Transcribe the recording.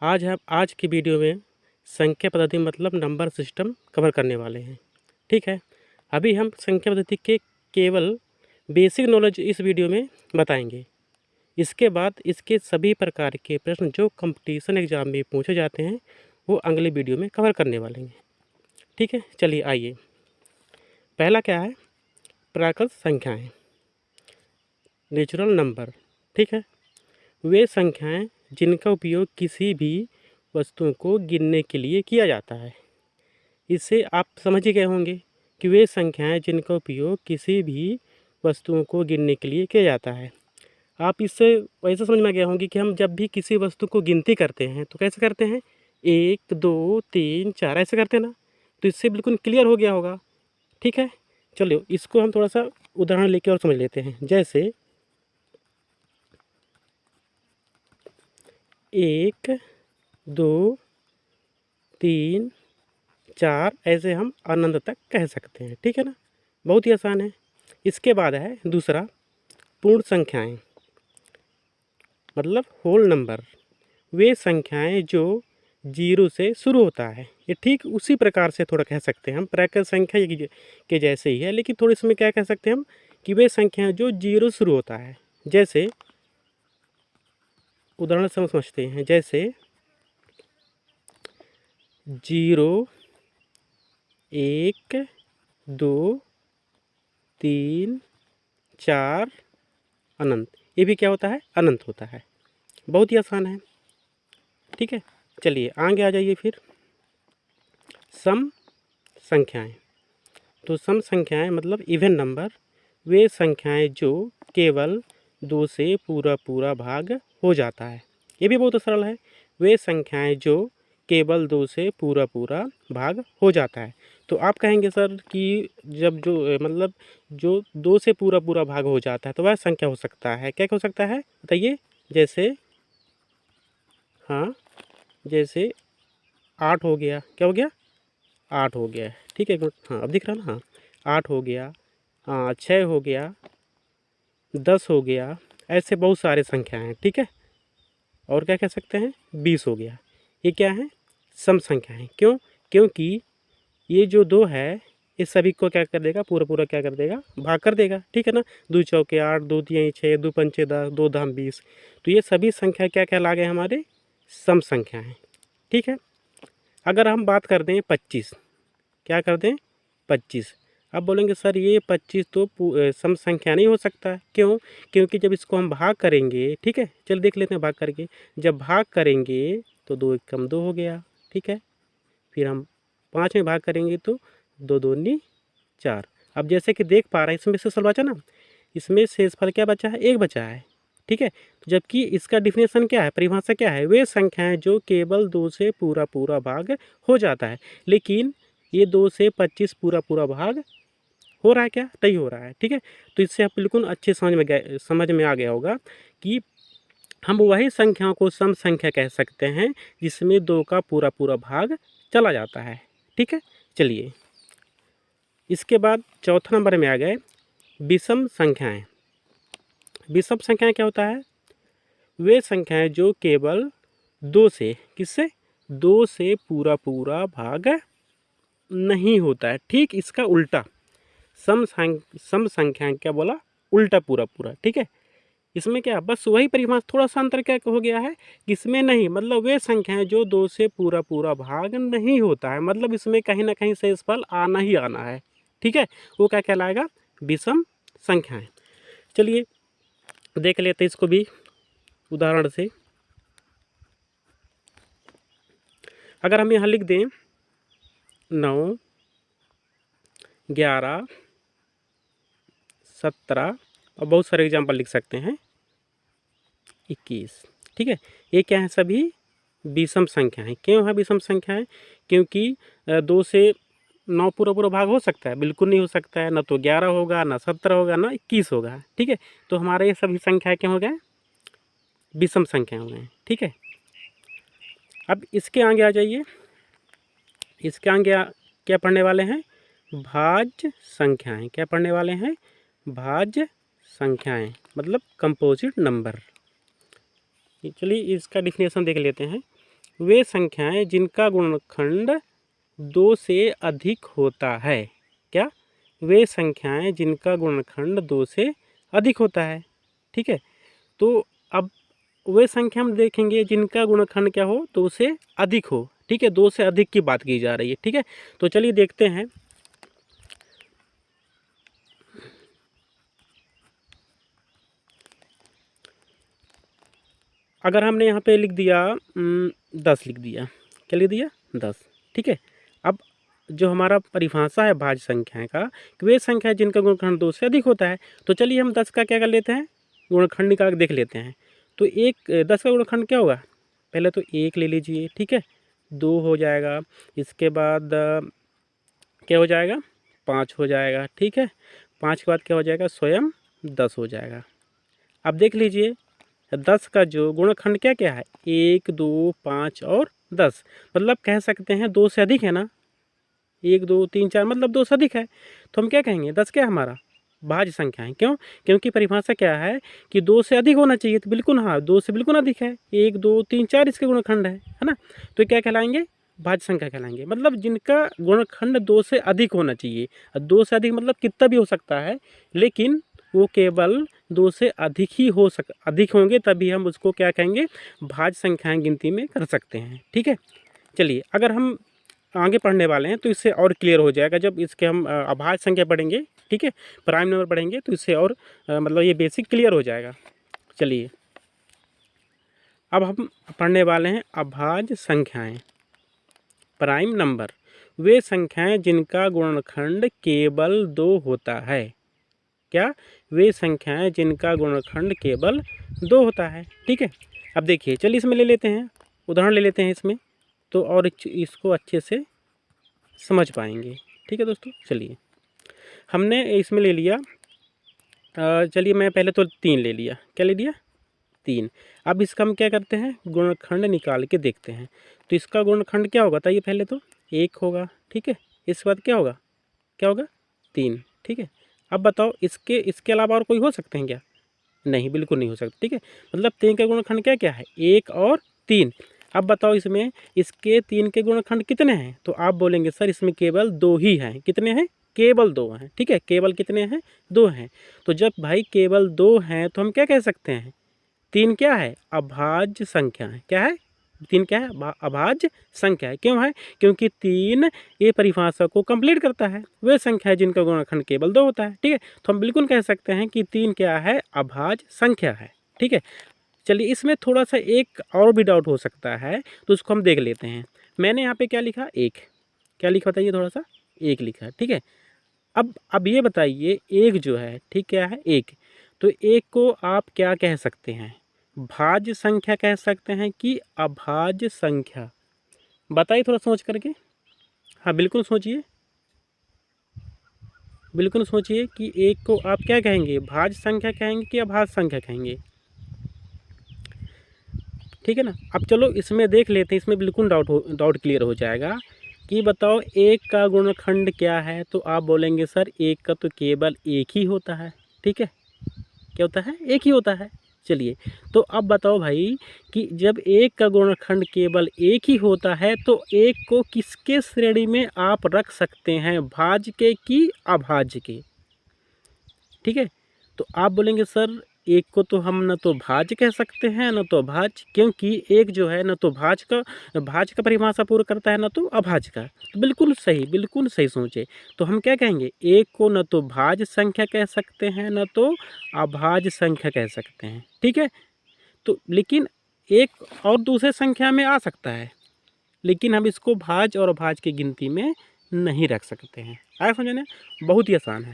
आज की वीडियो में संख्या पद्धति मतलब नंबर सिस्टम कवर करने वाले हैं। ठीक है, अभी हम संख्या पद्धति के केवल बेसिक नॉलेज इस वीडियो में बताएंगे। इसके बाद इसके सभी प्रकार के प्रश्न जो कंपटीशन एग्ज़ाम में पूछे जाते हैं वो अगले वीडियो में कवर करने वाले हैं। ठीक है, चलिए आइए। पहला क्या है? प्राकृत संख्याएं, नेचुरल नंबर। ठीक है, वे संख्याएं जिनका उपयोग किसी भी वस्तुओं को गिनने के लिए किया जाता है। इससे आप समझ ही गए होंगे कि वे संख्याएं जिनका उपयोग किसी भी वस्तुओं को गिनने के लिए किया जाता है। आप इससे वैसे समझ में आ गए होंगे कि हम जब भी किसी वस्तु को गिनती करते हैं तो कैसे करते हैं? 1 2 3 4 ऐसे करते हैं ना। तो इससे बिल्कुल क्लियर हो गया होगा। ठीक है, चलो इसको हम थोड़ा सा उदाहरण लेके और समझ लेते हैं। जैसे 1 2 3 4 ऐसे हम अनंत तक कह सकते हैं। ठीक है ना, बहुत ही आसान है। इसके बाद है दूसरा पूर्ण संख्याएं मतलब होल नंबर। वे संख्याएं जो 0 से शुरू होता है। ये ठीक उसी प्रकार से थोड़ा कह सकते हैं हम, प्राकृत संख्या के जैसे ही है, लेकिन थोड़ी इसमें क्या कह सकते हैं हम कि वे संख्याएं जो 0 शुरू होता है। जैसे उदाहरण से हम समझते हैं। जैसे 0 1 2 3 4 अनंत। ये भी क्या होता है? अनंत होता है। बहुत ही आसान है। ठीक है, चलिए आगे आ जाइए। फिर सम संख्याएं। तो सम संख्याएं मतलब इवन नंबर। वे संख्याएं जो केवल 2 से पूरा भाग हो जाता है। ये भी बहुत सरल है। वे संख्याएं जो केवल 2 से पूरा भाग हो जाता है। तो आप कहेंगे सर कि जब जो मतलब जो 2 से पूरा भाग हो जाता है तो वह संख्या हो सकता है, क्या हो सकता है बताइए? जैसे हाँ, जैसे 8 हो गया। क्या हो गया? 8 हो गया है। ठीक है, गुड। हाँ, अब दिख रहा ना? हाँ, 8 हो गया, 6 हो गया, 10 हो गया। ऐसे बहुत सारे संख्याएं हैं। ठीक है, और क्या कह सकते हैं? 20 हो गया। ये क्या है? सम संख्या है। क्यों? क्योंकि ये जो 2 है इस सभी को क्या कर देगा? पूरा क्या कर देगा? भाग कर देगा। ठीक है ना? 2 चौके 8, 2 तियाई 6, 2 पंचे 10, 2 धाम 20। तो ये सभी संख्या क्या कहला गए? हमारे सम संख्या हैं। ठीक है, अगर हम बात कर दें 25, क्या कर दें? 25। अब बोलेंगे सर ये 25 तो सम संख्या नहीं हो सकता है। क्यों? क्योंकि जब इसको हम भाग करेंगे, ठीक है, चल देख लेते हैं भाग करके। जब भाग करेंगे तो 2 एकम 2 हो गया। ठीक है, फिर हम 5 में भाग करेंगे तो 2 दूनी 4। अब जैसे कि देख पा रहे हैं इसमें शेषफल बचा ना, इसमें शेषफल क्या बचा है? 1 बचा है। ठीक है, तो जबकि इसका डिफिनेशन क्या है, परिभाषा क्या है? वे संख्याएं जो केवल 2 से पूरा भाग हो जाता है। लेकिन ये 2 से 25 पूरा भाग हो रहा है क्या? नहीं हो रहा है। ठीक है, तो इससे आप बिल्कुल अच्छे समझ में आ गया होगा कि हम वही संख्याओं को सम संख्या कह सकते हैं जिसमें 2 का पूरा भाग चला जाता है। ठीक है, चलिए इसके बाद चौथा नंबर में आ गए विषम संख्याएं। विषम संख्याएं क्या होता है? वे संख्याएं जो केवल 2 से, किससे? 2 से पूरा भाग नहीं होता है। ठीक इसका उल्टा सम संख्याएं क्या बोला? उल्टा पूरा। ठीक है, इसमें क्या बस वही परिभाषा, थोड़ा सा अंतर क्या हो गया है? इसमें नहीं, मतलब वे संख्याएं जो 2 से पूरा भाग नहीं होता है, मतलब इसमें कहीं ना कहीं शेषफल आना ही आना है। ठीक है, वो क्या कहलाएगा? विषम संख्याएं। चलिए देख लेते हैं इसको भी उदाहरण से। अगर हम यहाँ लिख दें 9 11 17 और बहुत सारे एग्जाम्पल लिख सकते हैं 21। ठीक है, ये क्या है? सभी विषम संख्या है। क्यों है विषम संख्या है? क्योंकि 2 से 9 पूरा भाग हो सकता है? बिल्कुल नहीं हो सकता है। ना तो 11 होगा, ना 17 होगा, ना 21 होगा। ठीक है, तो हमारे ये सभी संख्या क्या हो गए? विषम संख्या हो गए। ठीक है, अब इसके आगे आ जाइए। इसके आगे क्या पढ़ने वाले हैं? भाज्य संख्याएं। क्या पढ़ने वाले हैं? भाज्य संख्याएं मतलब कंपोजिट नंबर। चलिए इसका डिफिनेशन देख लेते हैं। वे संख्याएं जिनका गुणनखंड 2 से अधिक होता है। क्या? वे संख्याएं जिनका गुणनखंड 2 से अधिक होता है। ठीक है, तो अब वे संख्या हम देखेंगे जिनका गुणनखंड क्या हो, 2 से अधिक हो। ठीक है, 2 से अधिक की बात की जा रही है। ठीक है, तो चलिए देखते हैं। अगर हमने यहाँ पे लिख दिया 10 लिख दिया, क्या लिख दिया 10। ठीक है, अब जो हमारा परिभाषा है भाज्य संख्याएं का, कि वे संख्या जिनका गुणनखंड 2 से अधिक होता है, तो चलिए हम 10 का क्या कर लेते हैं, गुणनखंड निकाल देख लेते हैं। तो 10 का गुणनखंड क्या होगा, पहले तो 1 ले लीजिए। ठीक है, 2 हो जाएगा, इसके बाद क्या हो जाएगा, 5 हो जाएगा। ठीक है, 5 के बाद क्या हो जाएगा, स्वयं 10 हो जाएगा। अब देख लीजिए 10 का जो गुणनखंड क्या क्या है, 1 2 5 और 10, मतलब कह सकते हैं 2 से अधिक है ना, 1 2 3 4 मतलब 2 से अधिक है। तो हम क्या कहेंगे, 10 क्या है हमारा भाज्य संख्या है। क्यों? क्योंकि परिभाषा क्या है कि 2 से अधिक होना चाहिए। तो बिल्कुल हाँ, 2 से बिल्कुल अधिक है, 1 2 3 4 इसके गुणनखंड है ना। तो क्या कहलाएंगे, भाज्य संख्या कहलाएंगे, मतलब जिनका गुणनखंड 2 से अधिक होना चाहिए। 2 से अधिक मतलब कितना भी हो सकता है, लेकिन वो केवल 2 से अधिक ही अधिक होंगे, तभी हम उसको क्या कहेंगे, भाज्य संख्याएं गिनती में कर सकते हैं। ठीक है, चलिए अगर हम आगे पढ़ने वाले हैं तो इससे और क्लियर हो जाएगा जब इसके हम अभाज्य संख्या पढ़ेंगे। ठीक है, प्राइम नंबर पढ़ेंगे तो इससे और मतलब ये बेसिक क्लियर हो जाएगा। चलिए अब हम पढ़ने वाले हैं अभाज्य संख्याएं। प्राइम नंबर वे संख्याएं जिनका गुणनखंड केवल 2 होता है। क्या? वे संख्याएं जिनका गुणनखंड केवल 2 होता है। ठीक है, अब देखिए चलिए इसमें ले लेते हैं, उदाहरण ले लेते हैं इसमें, तो और इसको अच्छे से समझ पाएंगे। ठीक है दोस्तों, चलिए हमने इसमें ले लिया, चलिए मैं पहले तो 3 ले लिया। क्या ले लिया, 3। अब इसका हम क्या करते हैं, गुणनखंड निकाल के देखते हैं। तो इसका गुणनखंड क्या होगा, बताइए, पहले तो 1 होगा। ठीक है, इसके बाद क्या होगा, क्या होगा, 3। ठीक है, अब बताओ इसके अलावा और कोई हो सकते हैं क्या, नहीं, बिल्कुल नहीं हो सकता। ठीक है, मतलब 3 का गुणनखंड क्या क्या है, 1 और 3। अब बताओ इसमें इसके 3 के गुणनखंड कितने हैं, तो आप बोलेंगे सर इसमें केवल 2 ही हैं। कितने हैं, केवल 2 हैं। ठीक है, केवल कितने हैं, 2 हैं। तो जब भाई केवल 2 हैं तो हम क्या कह सकते हैं, 3 क्या है, अभाज्य संख्या है। क्या है, 3 क्या है, अभाज्य संख्या है। क्यों है, क्योंकि 3 ये परिभाषा को कंप्लीट करता है, वे संख्या है जिनका गुणनखंड केवल 2 होता है। ठीक है, तो हम बिल्कुल कह सकते हैं कि 3 क्या है, अभाज्य संख्या है। ठीक है, चलिए इसमें थोड़ा सा एक और भी डाउट हो सकता है, तो उसको हम देख लेते हैं। मैंने यहाँ पे क्या लिखा, 1। क्या लिखा बताइए, थोड़ा सा 1 लिखा। ठीक है, अब ये बताइए 1 जो है, ठीक क्या है, 1। तो 1 को आप क्या कह सकते हैं, भाज्य संख्या कह सकते हैं कि अभाज्य संख्या, बताइए थोड़ा सोच करके। हाँ बिल्कुल सोचिए, बिल्कुल सोचिए कि 1 को आप क्या कहेंगे, भाज्य संख्या कहेंगे कि अभाज्य संख्या कहेंगे। ठीक है ना, अब चलो इसमें देख लेते हैं, इसमें बिल्कुल डाउट क्लियर हो जाएगा कि बताओ 1 का गुणनखंड क्या है। तो आप बोलेंगे सर 1 का तो केवल 1 ही होता है। ठीक है, क्या होता है, 1 ही होता है। चलिए तो अब बताओ भाई कि जब 1 का गुणनखंड केवल 1 ही होता है तो 1 को किसके श्रेणी में आप रख सकते हैं, भाज्य के कि अभाज्य के। ठीक है, तो आप बोलेंगे सर 1 को तो हम न तो भाज्य कह सकते हैं न तो अभाज्य, क्योंकि 1 जो है न तो भाज्य का परिभाषा पूरा करता है न तो अभाज्य का। तो बिल्कुल सही, बिल्कुल सही सोचे। तो हम क्या कहेंगे, 1 को न तो भाज्य संख्या कह सकते हैं न तो अभाज्य संख्या कह सकते हैं। ठीक है, तो लेकिन एक और दूसरे संख्या में आ सकता है, लेकिन हम इसको भाज्य और अभाज्य की गिनती में नहीं रख सकते हैं। आया समझने, बहुत ही आसान है।